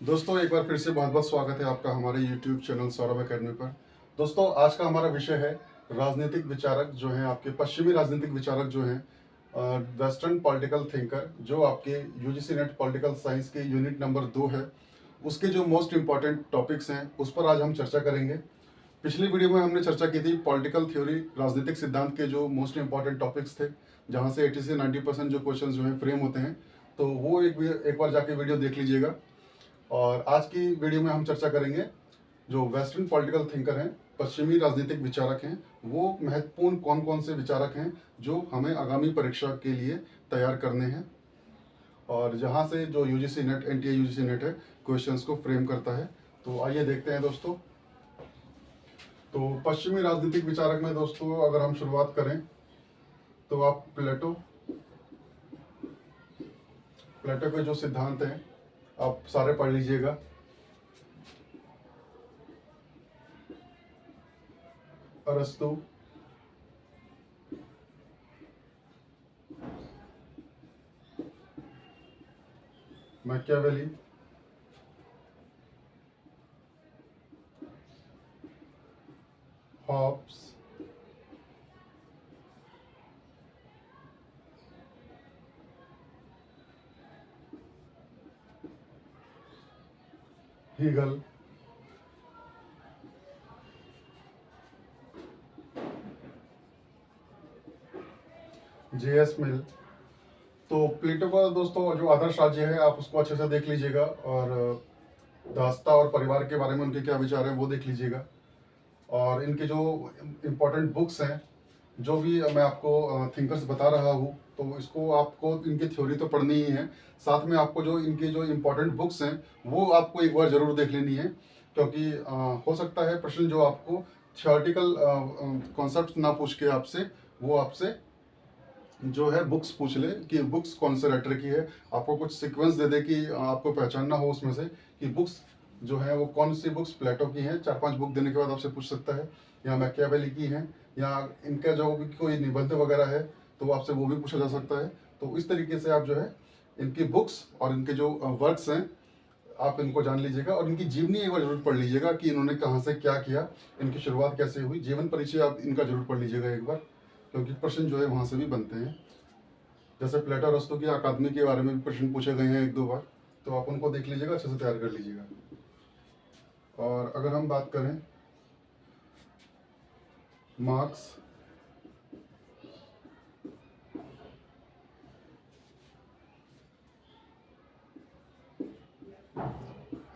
दोस्तों एक बार फिर से बहुत बहुत स्वागत है आपका हमारे YouTube चैनल सौरभ एकेडमी पर। दोस्तों आज का हमारा विषय है राजनीतिक विचारक जो हैं आपके पश्चिमी राजनीतिक विचारक जो हैं वेस्टर्न पॉलिटिकल थिंकर, जो आपके यूजीसी नेट पॉलिटिकल साइंस के यूनिट नंबर 2 है, उसके जो मोस्ट इम्पॉर्टेंट टॉपिक्स हैं उस पर आज हम चर्चा करेंगे। पिछली वीडियो में हमने चर्चा की थी पॉलिटिकल थ्योरी, राजनीतिक सिद्धांत के जो मोस्ट इम्पॉर्टेंट टॉपिक्स थे, जहाँ से 80 से 90% जो क्वेश्चन जो हैं फ्रेम होते हैं, तो वो एक बार जाके वीडियो देख लीजिएगा। और आज की वीडियो में हम चर्चा करेंगे जो वेस्टर्न पॉलिटिकल थिंकर हैं, पश्चिमी राजनीतिक विचारक हैं, वो महत्वपूर्ण कौन कौन से विचारक हैं जो हमें आगामी परीक्षा के लिए तैयार करने हैं, और जहां से जो UGC net NTA UGC net है क्वेश्चंस को फ्रेम करता है। तो आइए देखते हैं दोस्तों। तो पश्चिमी राजनीतिक विचारक में दोस्तों अगर हम शुरुआत करें तो आप प्लेटो के जो सिद्धांत हैं आप सारे पढ़ लीजिएगा। अरस्तु, मैकियावेली, हॉब्स, हीगल, जेएस मिल। तो प्लेटो का दोस्तों जो आदर्श राज्य है आप उसको अच्छे से देख लीजिएगा, और दास्ता और परिवार के बारे में उनके क्या विचार हैं वो देख लीजिएगा। और इनके जो इम्पोर्टेंट बुक्स हैं, जो भी मैं आपको थिंकर्स बता रहा हूँ, तो इसको आपको इनकी थ्योरी तो पढ़नी ही है, साथ में आपको जो इनके जो इम्पोर्टेंट बुक्स हैं वो आपको एक बार ज़रूर देख लेनी है, क्योंकि हो सकता है प्रश्न जो आपको थियोरेटिकल कॉन्सेप्ट ना पूछ के आपसे, वो आपसे जो है बुक्स पूछ ले कि बुक्स कौन से राइटर की है, आपको कुछ सीक्वेंस दे दे कि आपको पहचानना हो उसमें से कि बुक्स जो है वो कौन सी बुक्स प्लेटो की हैं। 4-5 बुक देने के बाद आपसे पूछ सकता है, या मैकियावेली की हैं, या इनका जो भी कोई निबंध वगैरह है तो आपसे वो भी पूछा जा सकता है। तो इस तरीके से आप जो है इनकी बुक्स और इनके जो वर्क्स हैं आप इनको जान लीजिएगा, और इनकी जीवनी एक बार जरूर पढ़ लीजिएगा कि इन्होंने कहाँ से क्या किया, इनकी शुरुआत कैसे हुई, जीवन परिचय आप इनका जरूर पढ़ लीजिएगा एक बार, क्योंकि प्रश्न जो है वहाँ से भी बनते हैं। जैसे प्लेटो अरस्तु की अकादमी के बारे में भी प्रश्न पूछे गए हैं 1-2 बार, तो आप उनको देख लीजिएगा, अच्छे से तैयार कर लीजिएगा। और अगर हम बात करें मार्क्स,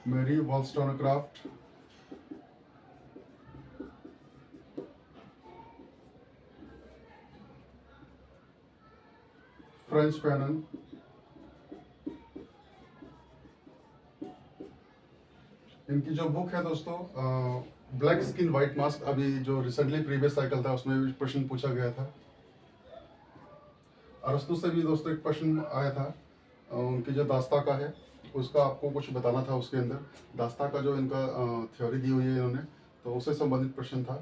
मैरी वॉलस्टोनक्राफ्ट, फ्रेंच फैनन, इनकी जो बुक है दोस्तों ब्लैक स्किन व्हाइट मास्क, अभी जो रिसेंटली प्रीवियस साइकिल था उसमें भी प्रश्न पूछा गया था। अरस्तु से भी दोस्तों एक प्रश्न आया था, उनकी जो दास्ता का है उसका आपको कुछ बताना था, उसके अंदर दास्ता का जो इनका थ्योरी दी हुई है इन्होंने, तो उससे संबंधित प्रश्न था,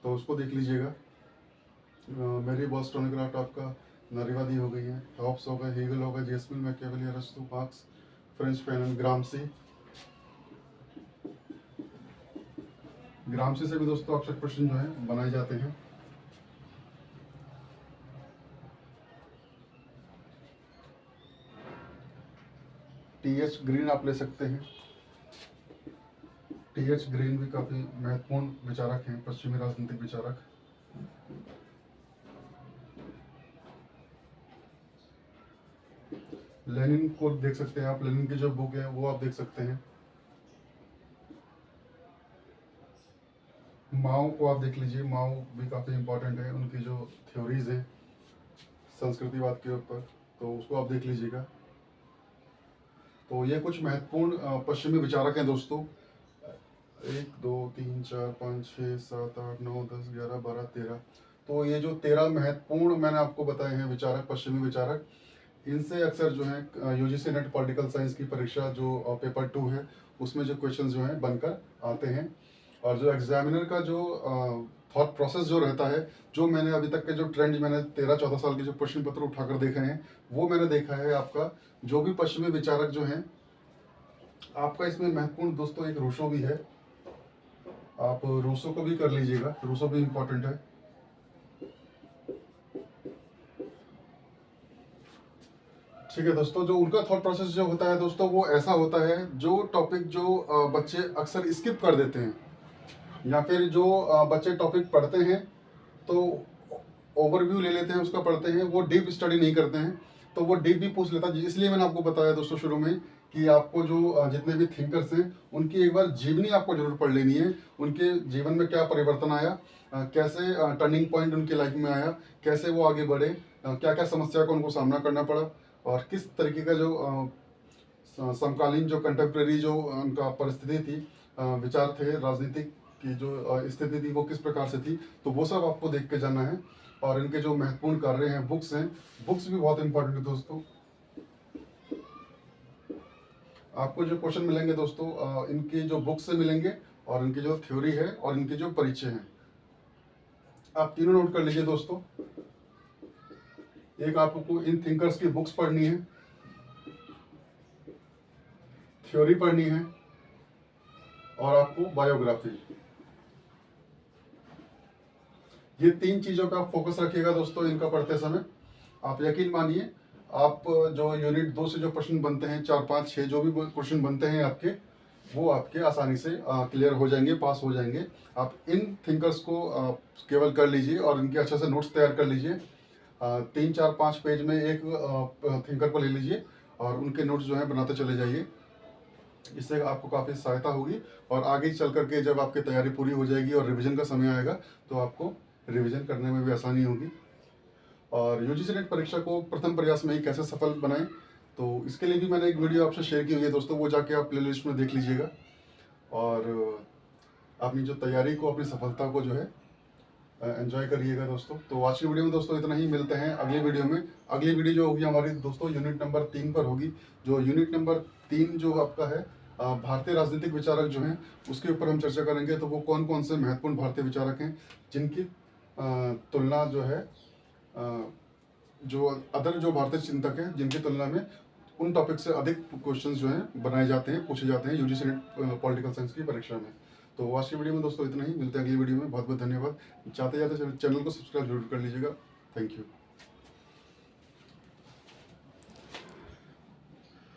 तो उसको देख लीजिएगा। मैरी वॉलस्टोनक्राफ्ट आपका नारीवादी हो गई है, हॉब्स हो गए, हीगल हो गए, जेसमिन, मैकियावेली, अरस्तु, मार्क्स, फ्रेंच फैनन, ग्रामसी से भी दोस्तों अक्सर प्रश्न जो है बनाए जाते हैं। टीएच ग्रीन आप ले सकते हैं, टीएच ग्रीन भी काफी महत्वपूर्ण विचारक हैं, पश्चिमी राजनीतिक विचारक। लेनिन को देख सकते हैं आप, लेनिन की जो बुक है वो आप देख सकते हैं। माओ को आप देख लीजिए, माओ भी काफ़ी इंपॉर्टेंट है, उनकी जो थ्योरीज हैं संस्कृतिवाद के ऊपर, तो उसको आप देख लीजिएगा। तो ये कुछ महत्वपूर्ण पश्चिमी विचारक हैं दोस्तों। 1 2 3 4 5 6 7 8 9 10 11 12 13, तो ये जो 13 महत्वपूर्ण मैंने आपको बताए हैं विचारक, पश्चिमी विचारक, इनसे अक्सर जो है यूजीसी नेट पॉलिटिकल साइंस की परीक्षा जो पेपर 2 है उसमें जो क्वेश्चंस जो हैं बनकर आते हैं। और जो एग्जामिनर का जो थॉट प्रोसेस जो रहता है, जो मैंने अभी तक के जो ट्रेंड मैंने 13-14 साल के जो प्रश्न पत्र उठाकर देखे हैं, वो मैंने देखा है आपका जो भी पश्चिमी विचारक जो हैं आपका इसमें महत्वपूर्ण दोस्तों एक रूसो भी है, आप रूसो को भी कर लीजिएगा, रूसो भी इम्पोर्टेंट है। ठीक है दोस्तों, जो उनका थॉट प्रोसेस जो होता है दोस्तों वो ऐसा होता है, जो टॉपिक जो बच्चे अक्सर स्किप कर देते हैं, या फिर जो बच्चे टॉपिक पढ़ते हैं तो ओवरव्यू ले लेते हैं उसका, पढ़ते हैं, वो डीप स्टडी नहीं करते हैं, तो वो डीप भी पूछ लेता है। इसलिए मैंने आपको बताया दोस्तों शुरू में कि आपको जो जितने भी थिंकर्स हैं उनकी एक बार जीवनी आपको जरूर पढ़ लेनी है, उनके जीवन में क्या परिवर्तन आया, कैसे टर्निंग पॉइंट उनकी लाइफ में आया, कैसे वो आगे बढ़े, क्या क्या समस्या का उनको सामना करना पड़ा, और किस तरीके का जो समकालीन जो कंटेम्प्रेरी जो उनका परिस्थिति थी, विचार थे, राजनीतिक की जो स्थिति थी वो किस प्रकार से थी, तो वो सब आपको देख के जाना है। और इनके जो महत्वपूर्ण कार्य हैं, बुक्स हैं, बुक्स भी बहुत इंपॉर्टेंट है दोस्तों। आपको जो क्वेश्चन मिलेंगे दोस्तों इनकी जो बुक्स से मिलेंगे, और इनकी जो थ्योरी है और इनके जो परिचय हैं, आप तीनों नोट कर लीजिए दोस्तों। एक आपको इन थिंकर्स की बुक्स पढ़नी है, थ्योरी पढ़नी है, और आपको बायोग्राफी। ये तीन चीजों पे आप फोकस रखिएगा दोस्तों इनका पढ़ते समय। आप यकीन मानिए, आप जो यूनिट 2 से जो प्रश्न बनते हैं, 4, 5, 6 जो भी क्वेश्चन बनते हैं आपके, वो आपके आसानी से क्लियर हो जाएंगे, पास हो जाएंगे। आप इन थिंकर्स को केवल कर लीजिए और इनके अच्छे से नोट्स तैयार कर लीजिए। 3, 4, 5 पेज में एक थिंकर को ले लीजिए और उनके नोट्स जो है बनाते चले जाइए। इससे आपको काफ़ी सहायता होगी, और आगे चल करके जब आपकी तैयारी पूरी हो जाएगी और रिवीजन का समय आएगा तो आपको रिवीजन करने में भी आसानी होगी। और यूजीसी नेट परीक्षा को प्रथम प्रयास में ही कैसे सफल बनाएं, तो इसके लिए भी मैंने एक वीडियो आपसे शेयर की हुई है दोस्तों, वो जाके आप प्लेलिस्ट में देख लीजिएगा। और अपनी जो तैयारी को, अपनी सफलता को जो है एंजॉय करिएगा दोस्तों। तो आज की वीडियो में दोस्तों इतना ही, मिलते हैं अगली वीडियो में। अगली वीडियो जो होगी हमारी दोस्तों यूनिट नंबर 3 पर होगी। जो यूनिट नंबर 3 जो आपका है भारतीय राजनीतिक विचारक जो हैं उसके ऊपर हम चर्चा करेंगे। तो वो कौन कौन से महत्वपूर्ण भारतीय विचारक हैं जिनकी तुलना जो है जो अदर जो भारतीय चिंतक हैं जिनकी तुलना में उन टॉपिक से अधिक क्वेश्चंस जो हैं बनाए जाते हैं, पूछे जाते हैं यूजीसी नेट पॉलिटिकल साइंस की परीक्षा में। तो आज की वीडियो में दोस्तों इतना ही, मिलते हैं अगली वीडियो में। बहुत बहुत धन्यवाद। जाते जाते चैनल को सब्सक्राइब जरूर कर लीजिएगा। Thank you.